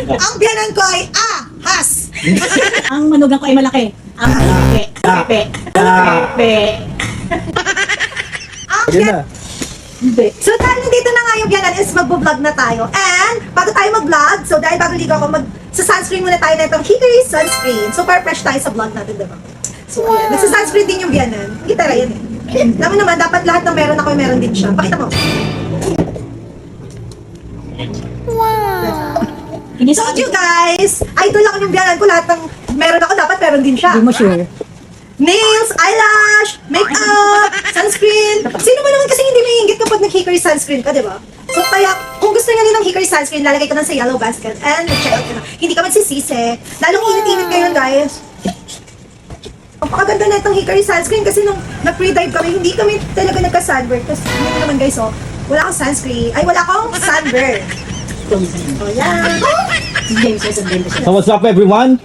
Ang biyanan ko ay ahas. Ang manugang ko ay malaki. Ang malaki. Pepe. Pepe. Ang Ayun biyan... na. Hindi. So dahil nandito na nga yung biyanan is magbo-vlog na tayo. And bago tayo mag-vlog, so dahil bago ligo ako sa sunscreen muna tayo na itong Hickory Sunscreen. Super fresh tayo sa vlog natin, diba? So ayan, nagsa-sunscreen din yung biyanan. Kita yan eh. Alam mo naman, dapat lahat ng meron ako, meron din siya. Pakita mo. Hindi So you guys, idol ako yung biyanan ko. Lahat ng meron ako, dapat meron din siya. Hindi mo sure. Nails, eyelash, makeup, sunscreen. Sino ba naman kasi hindi may inggit kapag nag-Hickory sunscreen ka, di ba? So kaya, kung gusto niyo din ng Hickory sunscreen, lalagay ko lang sa yellow basket and check out ko na. Hindi ka magsisisi. Lalong init-init ngayon, guys. Ang pakaganda na itong Hickory sunscreen kasi nung nag-pre-dive kami, hindi kami talaga nagka-sunburn. Tapos, hindi naman guys, oh, wala akong sunscreen. Ay, wala akong sunburn. Oh, yan. James ay sabihin ko siya. So what's up everyone?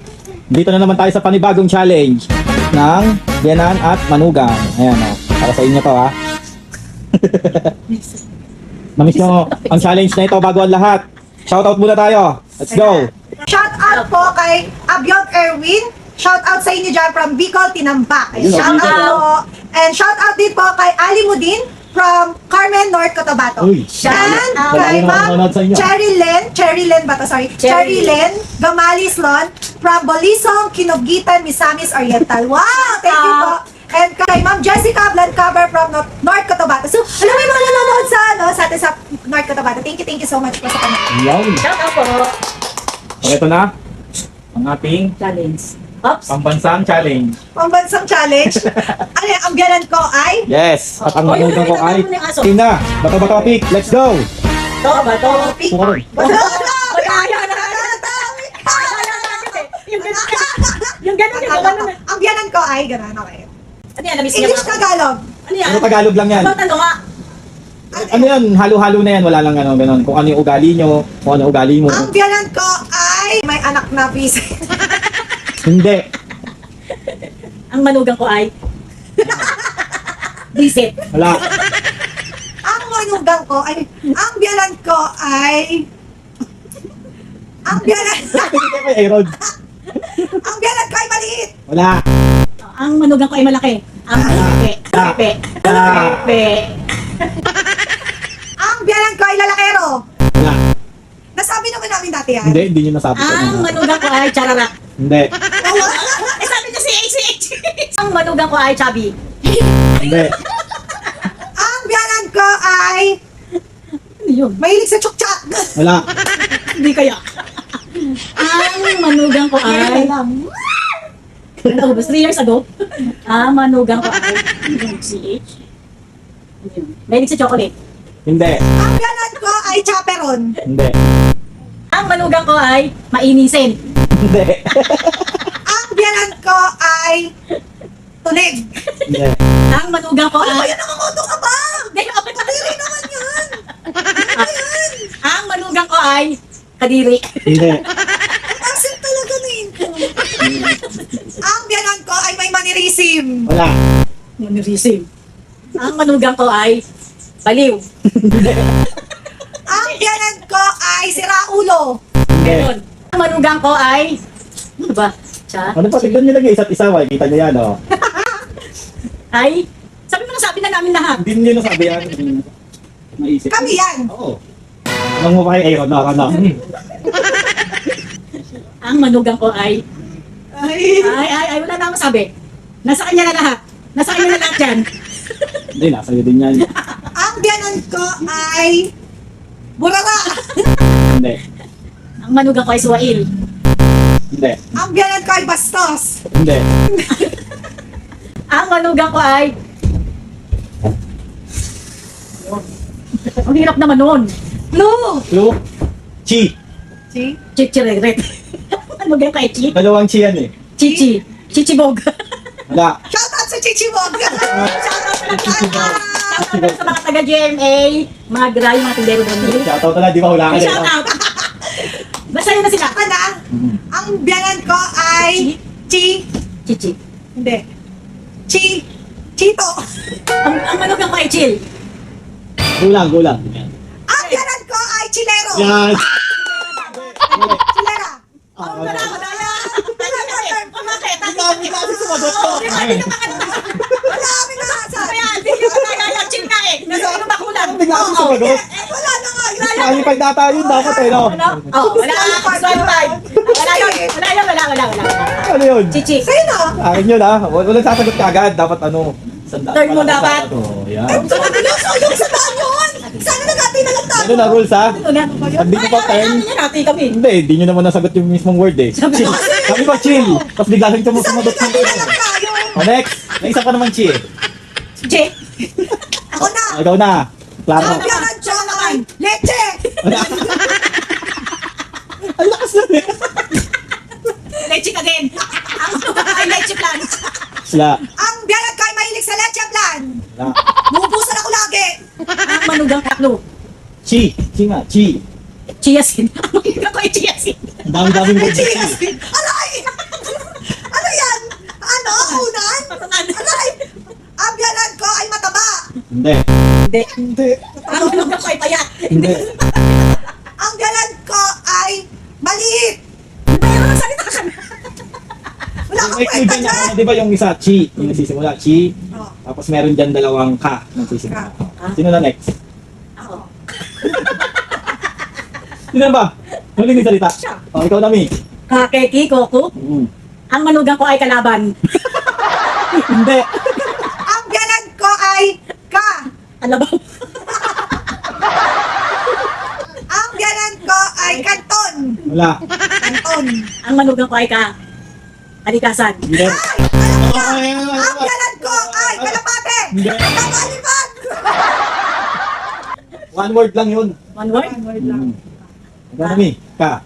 Dito na naman tayo sa panibagong challenge ng biyanan at manugang. Ayan o, para sa inyo to ha. Namiss nyo ang challenge na ito bago ang lahat. Shoutout muna tayo. Let's go! Shout out po kay Abiog Erwin. Shout out sa inyo dyan from Bicol, Tinambak. Shout out po. And shout out din po kay Ali Mudin from Carmen, North Cotabato. Uy, And out. kay Wala Ma'am nang nanonood sa inyo. Cherry Len ba to? Sorry. Cherry Len Gamali Slon from Bolisong, Kinugitan, Misamis Oriental. Wow! Thank you po. And kay Ma'am Jessica Bland Cover from North Cotabato. So, alam mo yung mga nanonood sa atin sa North Cotabato. Thank you so much po sa kanila. Yan. Shout out po. So ito na, ang ating Challenge. Oops. pambansang challenge. Pambansang challenge. Ano yan, ang biyanan ko ay Yes! At ang Oy, manugang ko ay ano yung aso? Tina! Bato-bato pick! Let's go! To ba to? topic. Suka rin. Yung ganun yung ganun. Ang biyanan ko ay gano'n, okay. Ano yan? Namiss niya English ba? Tagalog. Ano yan? Ano Tagalog lang yan? Ano tanong nga? Ano yan? Halo-halo na yan. Wala lang ano, ganun. Kung ano yung ugali nyo, kung ano yung ugali mo. Ang biyanan ko ay may anak na busy. Hindi. Ang manugang ko ay visit. Wala. Ang manugang ko ay, ang biyanan ko ay, ang biyanan, Hindi may Aaron. ang biyanan ko ay maliit. Wala. Ang manugang ko ay malaki. Ang malaki. Pepe. Pepe. Ang biyanan ko ay lalakero. Wala. Nasabi naman namin dati yan. Hindi nyo nasabi ko. Ang manugang ko ay chararak. Hindi. Eh sabi niya si H. Ang manugang ko ay chubby. Hindi. Ang biyanan ko ay Ano yun? mahilig sa chukchak. Wala. Hindi kaya. Ang manugang ko ay... Ano ba? 3 years ago? Ang manugang ko ay... si H. Ano yun? Mahilig sa chocolate. Hindi. Ang biyanan ko ay chaperon. Hindi. Ang manugang ko ay mainisin. Hindi. Ang biyanan ko ay tulig. Hindi. Ang manugang ko ay... Ayun, nangangoto ka ba? Hindi, okay. Kadiri naman yan. Ang manugang ko ay kadiri. Hindi. Asin talaga na yun. Ang biyanan ko ay may manirisim. Wala. Manirisim. Ang manugang ko ay baliw. Ang biyanan ko ay siraulo. Hindi. Ganon. Ang manugang ko ay... Ano ba? Siya? Ano pa? Tignan nyo lang yung isa't isa. Kita nyo yan, oh. Ay... Sabi na namin lahat. Hindi nyo nasabi yan. Hindi nyo naisip. Kami yan. Oo. Anong mo pa kay Aaron? Ano? Ang manugang ko ay... Ay. Ay, wala na akong sabi. Nasa kanya na lahat. Nasa kanya na lahat yan. Hindi, nasa iyo din yan. Ang biyanan ko ay burara. Hindi. Ang manugang ko ay suwail. Hindi. Ang biyanan ko ay bastos. Hindi. Ang manugang ko ay... Ang hirap naman nun. Blue! Clue? Chi. See? Chichireret. Ano ba yung kay Chi? Dalawang chi yan eh. Chichi. Chichibog. Wala. Shout out sa Chichibog. Shout out sa mga taga-GMA, mga gray, mga tindero doon. Shoutout na lang, di ba hulaan Shout out! Basta yun na sila. Ano? Ang biyanan ko ay Chi. Chichi. Hindi. Chito. Ang manugang ko ay chill. Gulang. Ang biyanan ko ay Chilero. Yan. Chilera. Oh, wala ako daya. Bakit? Dami kasi sumagot ko. Wala kami nakasa. Kaya, hindi ko kaya chill nga eh. Nasa ano ba kulang? Bigla ako sumagot. Wala na nga. Qualified data yun dapat eh, no? Ano? Oh, wala. Disqualified. Wala yun. Wala. Ano yun? Chichi. Sa'yo na. Akin yun ha. Walang sasagot ka agad. Dapat ano. Sandaan. Third mo dapat. Yan. Yung sa daan yun. Sana nagati na lang tayo. Ano na rules ha? Ito na. Pag di ko pa turn. Hati kami. Hindi, di nyo naman nasagot yung mismong word eh. Chill. Kami ba chill? Tapos bigla lang ito mo sumagot ng Nagati na lang tayo. O next. May isa pa naman chi eh. Che. Ako na. O, ikaw na. Klaro. Champion ng Chongan. Leche. Ang lakas na eh. Leche ka din. Ang ay leche plan. Sila. Ang biyanan ko ay mahilig sa leche plan. Wala. Bubusan ako lagi. Ang manugang tatlo. Chi. Chi nga. Chi. Chiasin. Ang ako ay chiasin. Ang dami-daming word. Chi. Chiasin. Aray! Ano yan? Ano? Unan? Aray! Ang biyanan ko ay mataba. Hindi. Hindi. Hindi. Ang manugang ko ay payat. Hindi. Ang biyanan ko ay maliit. Mayroon salita ka na. Wala akong May kwenta clue niya. dyan. Di ba yung isa? Chi. Yung nagsisimula. Chi. Oh. Tapos meron dyan dalawang ka. Nagsisimula. Sino na next? Ako. Sino na ba? Huling yung salita. Siya. O, ikaw na, Mi. Kakeki, Koko. Ang manugang ko ay kalaban. Hindi. Ang biyanan ko ay ka. Alabaw. Ang biyanan ko ay kanton. Wala. Kanton. Ang manugang ko ay kalikasan. Hindi. Ay! Alam mo na! Ay, Ang biyanan ko ay kalapate. Hindi. Kamalipad. One word lang yun. One word? Ikaw na, Mi. Ka.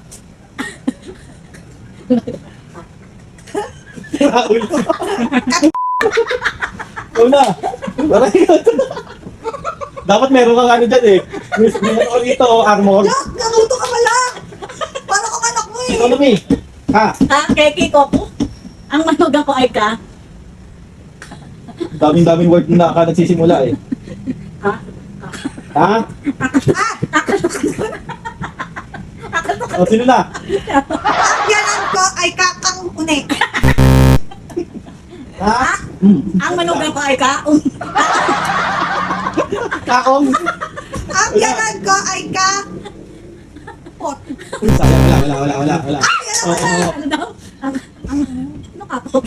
Ikaw na. Parang ikaw. Dapat meron kang ano dyan eh. Meron ko dito, armor. Yak! Nanuto ka pala. Para kang anak mo eh. Ikaw na, Mi. Ka. Kakeki, Koko. Ang manugang ko ay ka. Daming-daming word na ka nagsisimula eh. Ha? Ha? O, sino na? Ang biyanan ko ay kakang unik. Ha? Ang manugang ko ay ka. Kakong? Ang biyanan ko ay ka... Pot. Uy, sayang. Wala. Oo. Ano daw? Ano kapok?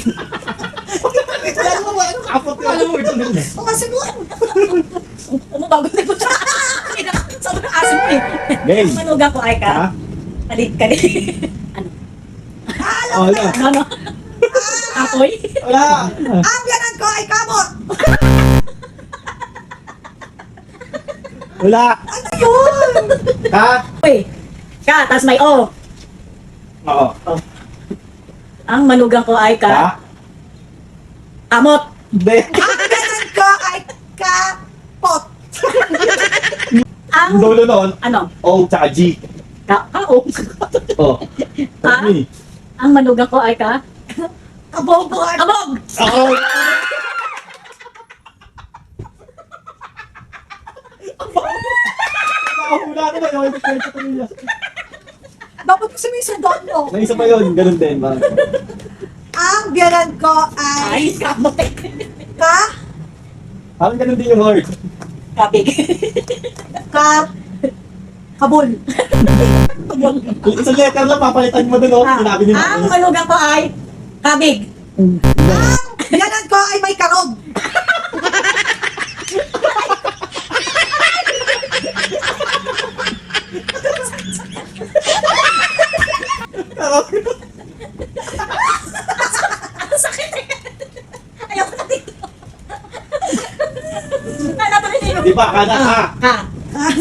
Wala mo ba? Ano kapot? Wala mo ito. O masunuan. Umubago na ko siya. Sobrang asim ko eh. Game. Ang manugang ko ay Ha? ka. Kalit. Ano? Oh, wala. Ano? Apoy? Wala. Ang biyanan ko ay kamot. Wala. Ano yun? Ha? Apoy. Ka, tas may O. Oo. Ang manugang ko ay Ha? ka. Kamot. Hindi. Ang biyanan ko ay kapot. Ang, Ang dulo noon, ano? O tsaka G. Kao. Oh. Ha? Mi. Ang manugang ko ay ka. Kabobohan. Kabog! Ako. Wala na ba yung kwento ko niya? Dapat kasi may sundot mo. May isa pa yun, ganun din. Ba? Ang biyanan ko ay Ay, kamot eh. ka... Parang ganun din yung word. Kapig. Kabul. Isang letter lang, papalitan mo dun, oh. Sinabi ni Ang Mami. manugang ko ay kabig. Ang biyanan ko ay may karog. Ang sakit eh. Ayoko na dito. Ano pa rin yun? Di ba, kada ka. Ha?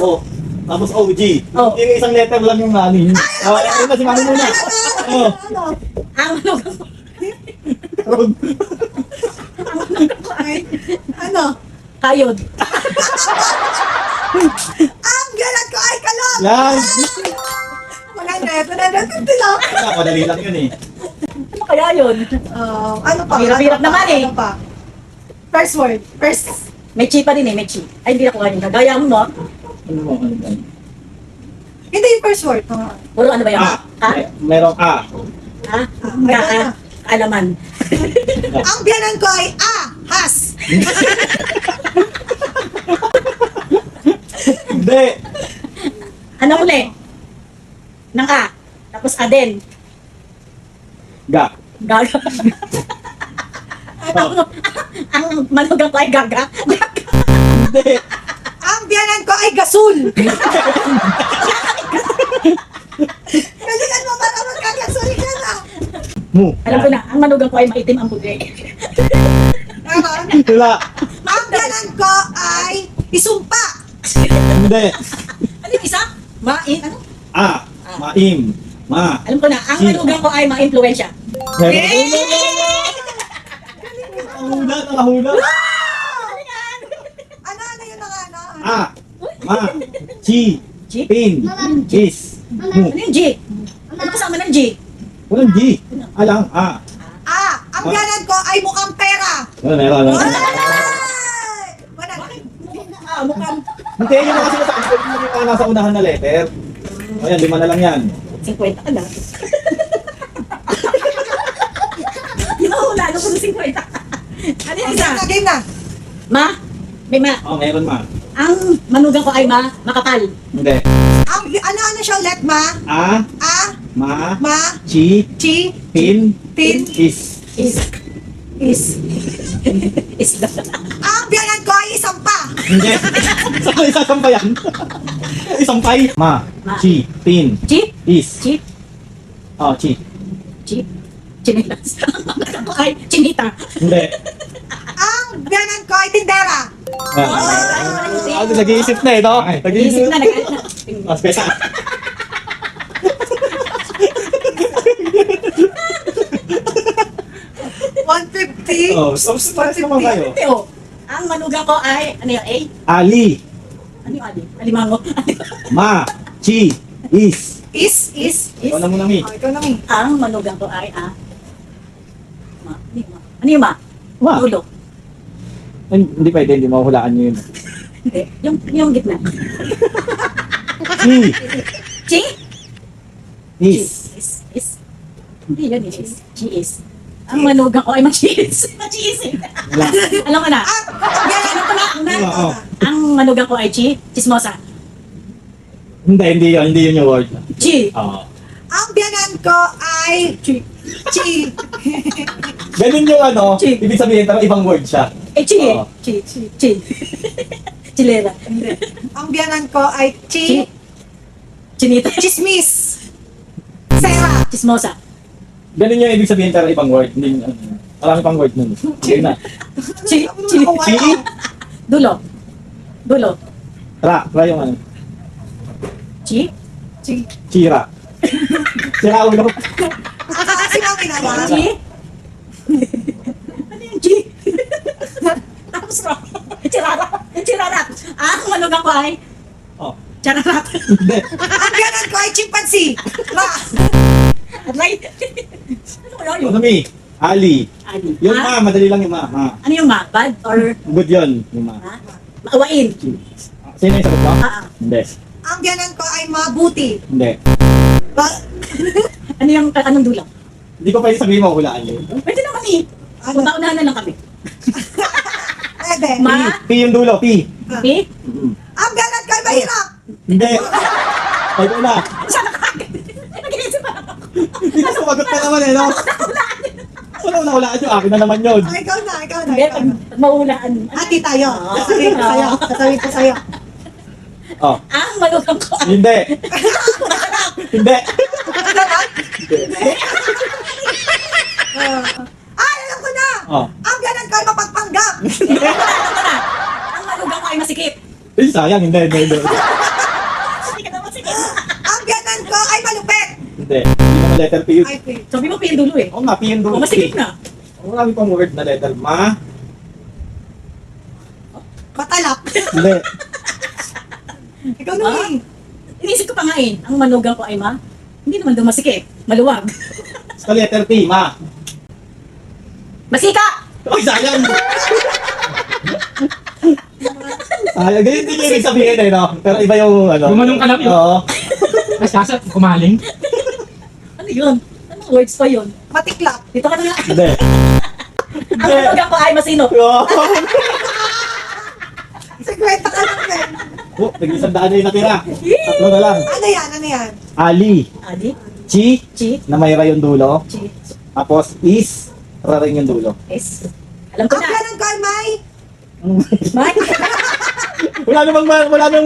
Oh. Tapos OG. Oh. Yung isang letter lang yung Mami. Oh, ayun na si Mami muna. Oh. Ano? Ang manugang ko. Ang manugang ko ay Ano? kayod. Ang biyanan ko ay kalog. Yan. 150 lang. Wala, madali lang yun eh. Ano kaya yun? Ano pa? Hirap-hirap Ano pa? naman eh. Ano pa? First word. First. May chi pa din eh, may chi. Ay, hindi ako kanina. Gaya mo, no? Ano mo? Hindi yung first word. Puro ano ba yan? A. Ha? Merong A. Ha? Kaalaman. Ang biyanan ko ay ahas. Hindi. Ano uli? Ng A. Tapos A din. Ga. Gaga. Ang manugang ko ay gaga. Hindi. Ang biyanan ko ay gasul. Galingan mo para magkagasul ka na. Mu. Alam ko na, ang manugang ko ay maitim ang buge. Ganon. Wala. Ang biyanan ko ay isumpa. Hindi. Ano yung isa? Ano? A. Maim. Ma. Alam ko na, ang manugang ko ay ma-influensya. Nakahula, nakahula. Ano yun ang ano? A. Ma. Chi. Chi? Pin. Is. Mu. Ano yung G? Ano kasama ng G? Walang G. Alang A. Ang biyanan ko ay mukhang pera. Meron. Ay! Wala. Mukhang Hindi, yun na kasi nasa unahan na letter. Ayan, 5 na lang yan. 50 ka na. Yung mahula, ano ko ng 50? Ano yung isa? Game na. Ma? May ma. Oh, meron ma. Ang manugang ko ay makapal. Hindi. Ano siya ulit, ma? A. A, Ma. ma, Chi. chi, Pin. pin. Is. Is the... Ang biyanan ko ay isang pa. Hindi. Saan ko isasampayan? Isampay. Ma. Chi. Pin. Chi? Is. Chi? Oh, chi. Chi? Chinilas. Ang manugang ko ay chinita. Hindi. Ang biyanan ko ay tindera. Nag-iisip na eh, no? Iisip na, nag-alit na. Mas pesa. Oh, tapos pares naman kayo. Teo, ang manugang ko ay, ano yung A? Ali. Ano yung Ali? Alimango. Ma. Chi. Is. Is. Ikaw na muna, Mi. Oh, ikaw na, Mi. Ang manugang ko ay Ma. Ano yung ma? Ma. Dulo. Hindi pwede, hindi mahuhulaan nyo yun. Hindi. Yung gitna. Chi. Chi? Is. Is. Hindi yun, is. Chi is. Ang manugang ko ay ma-cheese. Ma-cheese. Wala. Alam ko na. Ang biyanan Alam ko na. Oo. Ang manugang ko ay chismosa. Hindi yun yung word. Chi. Oo. Ang biyanan ko ay chi. Ganun yung ano, Chi. ibig sabihin, pero ibang word siya. Chi. Oo. Chi. Chilera. Ang biyanan ko ay chi. Chinita. Chismis. Sera. Chismosa. Ganun yung ibig sabihin, pero ibang word. Hindi, marami pang word nun. Yun na. Chi. Chi. Dulo. Ra yung ano. Chi. Chira. Chira ulo. Kasi mami naman. Chi. Ano yung Chi? Tapos ro. Chirarat. Ang manugang ko ay Oh. chararat. Hindi. Ang biyanan ko ay chimpanzee. Ra. Right? Ano yun? Ano, Mi? Ali. Ali. Yung ma, madali lang yung ma. Ma. Ano yung ma? Bad or Good yun, yung ma. ha? Maawain? Sino yung sagot mo? Ah. Hindi. Ang biyanan ko ay mabuti. Hindi. Ano yung, anong dulang? Hindi ko pwede sabihin mo, hulaan yun. Pwede naman eh. Ano? Paunahan na lang kami. Pwede. Ma? P yung dulo, P. Eh? Ang biyanan ko ay mahirap. Hindi. Ay, wala. Siya nakakagad. Nag-iisip ako. Hindi ka sumagot pa naman eh, no? Wala na hulaan yun. Akin na naman yun. Ay, ikaw na. Hindi, pag mahulaan. Ati tayo. Ah. Sasabihin ko sa'yo. Oh. Ang malugang ko. Hindi. Hindi. Ay, alam ko na. Oh. Ang biyanan ko ay mapagpanggap. Ang malugang ko ay masikip. Eh, sayang. Hindi. Hindi ka na masikip. Ang biyanan ko ay malupit. Hindi. Hindi naman letter P yun. Ay, P. Sabi mo, pindulo eh. Oo nga, P yung dulo. O, masikip na. Marami pang word na letter. Ma. Matalak. Hindi. Ikaw na, Ah? Mi. Inisip ko pa nga eh. Ang manugang ko ay ma. Hindi naman daw masikip. Maluwag. Sa letter P, ma. Masika! Uy, sayang! Sayang. Ganyan din yung ibig sabihin eh, no? Pero iba yung ano. Gumanong ka lang yun. Oo. Sasa, kumaling. Ano yun? Anong words pa yun? Matiklap. Dito ka na nga. Hindi. Ang manugang ko ay masino. Oh, 50 ka lang, Ben. oh, nag-isang daan na yung natira. Tatlo na lang. Ano yan? Ano yan? Ali. Ali, Chi, Chi, na may ra yung dulo. Chi, Tapos is, ra rin yung dulo. S. Alam ko Ang na. ganon ko ay may... Mike. Wala namang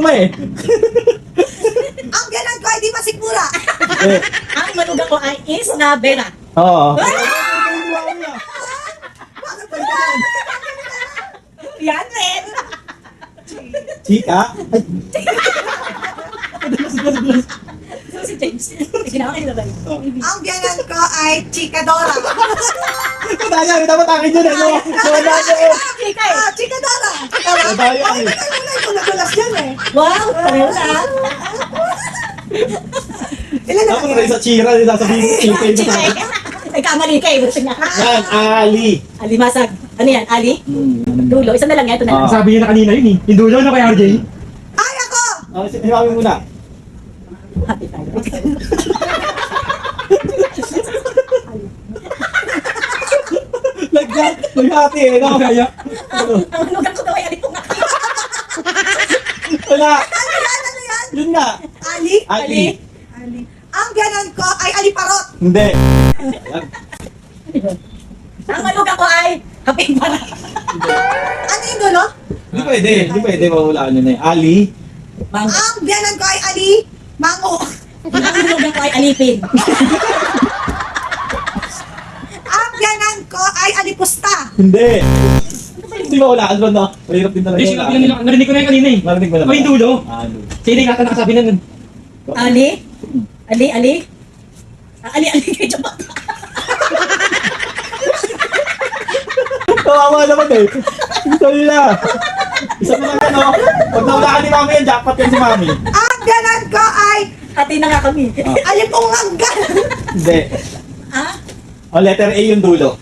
may. Ang ganon ko ay di masikmura. Eh, Ang manugang ko ay is na Vera. oo. Bakit ba yan? Yan rin. Chika? So si James. Ginawa kayo na ba yun? Ang ganon ko ay chikadora. Madaya, dapat akin yun eh. No? Madaya. Chika eh. Chikadora. Madaya Ay, eh. ito nagulas yan eh. Wow, pareho na. Ilan na Tapos rin sa chira, sasabihin ko chika yung Chika sa eh. Nagkamali ka eh. Buti nga. Yan, Ali. Ali Masag. Ano yan? Ali? Dulo. Isa na lang yan. Ito na lang. Ah. Sabi niya na kanina yun eh. Yung dulo na kay RJ. Ay, ako! Sinabi muna. Happy tayo. Naghati eh, no? Kaya. Ano? Ang manugang ko daw ay alipong nga. Wala. Ano yan? Ano yan? Yun nga. Ali? Ali. Ali. Ang ganon ko ay aliparot. Hindi. Ayan. Ang manugang ko ay happy para. Ano yung dulo? Hindi pwede. Hindi pwede. Mahulaan yun eh. Ali. Mango. Ang ganon ko ay ali. Mango. Ang manugang ko ay alipin. Ang ganon ko ay alipusta. Hindi. Hindi mahulaan doon, no? Mahirap din talaga. Hindi, sinabi lang nila. Narinig ko na yun kanina eh. Marinig mo na O yung dulo. Ali. Sige, nga nakasabi na nun. Ali? Ali, Ali? Ali, Ali kay Japak. Kawawa naman eh. Ito nila. Isa na lang yan, no? Pag nahulaan ni Mami yan, jackpot yan si Mami. Ang ganon ko ay Ati na nga kami. alipunganggan. Hindi. Ha? O, letter A yung dulo.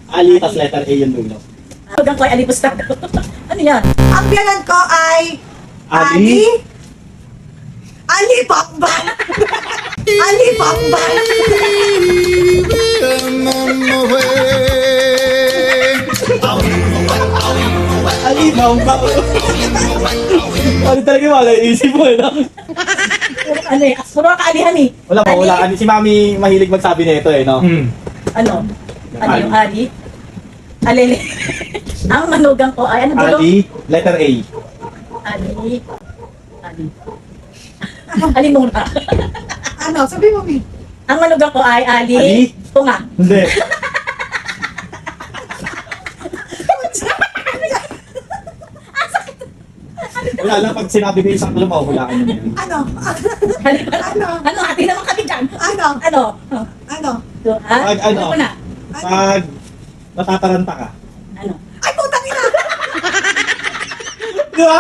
Ali, tas letter A yung dulo. Ang manugang ko ay alipustag. Ano yan? Ang ganon ko ay Ali? Ali Bakbang. Ali Bakbang. Ali, Mamba. Ano talaga wala isip mo, no? Ano eh? Puro kaalihan eh. Wala pa, wala. Si Mami mahilig magsabi nito eh, no? Hmm. Ano? Ano yung Ali? Alele. Ang manugang ko ay ano dulo? Ali, letter A. Ali. Ali. Ali muna. Ano? Sabi mo, Mi. Ang manugang ko ay Ali. Ali? Tunga. Hindi. Wala lang, pag sinabi ko isang tulo, mahuhulaan yun. Ano? Ano? Ano? Ati naman kami dyan. Ano? Ano? Ano? Ha? Pag ano? Ano ko na? Pag natataranta ka. Ano? Ay, putang ina! Di ba?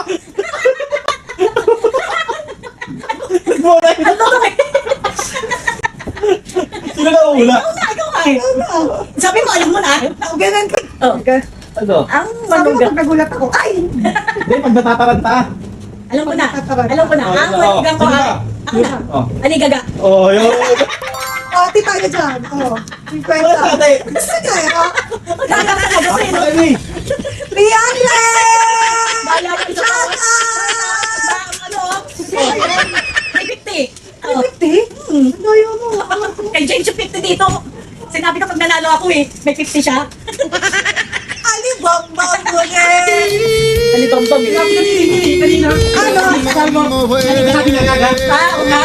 Nagmura yun. Ano to eh? Sino na uhula? Ikaw nga eh. Sabi mo, alam mo na. Ang ganon ko. Oh. Ano? Ang Sabi mo, manugang. nagulat ako. Ay! Hindi, pag natataranta. Alam ko na. Alam ko na. Oh, Ang oh, manugang ko sige ay. na. Ako na. Oh. Ali gaga. Oh, yun. Oti tayo dyan. Oh, 50. Wala sa ate. Gusto niya, eh, no? Gaga ka na kasi. no? Mami. 300! Bahala ka isa Shout pa. out! Ano? May 50. Oh. 50? Ano yun mo? Kay James yung 50 dito. Sinabi ko pag nanalo ako eh. May 50 siya. Alibambang mo rin! Ali bambam eh. Sabi kanina. Ano? Sabi mo. Sabi niya gaga. Ah, oo nga.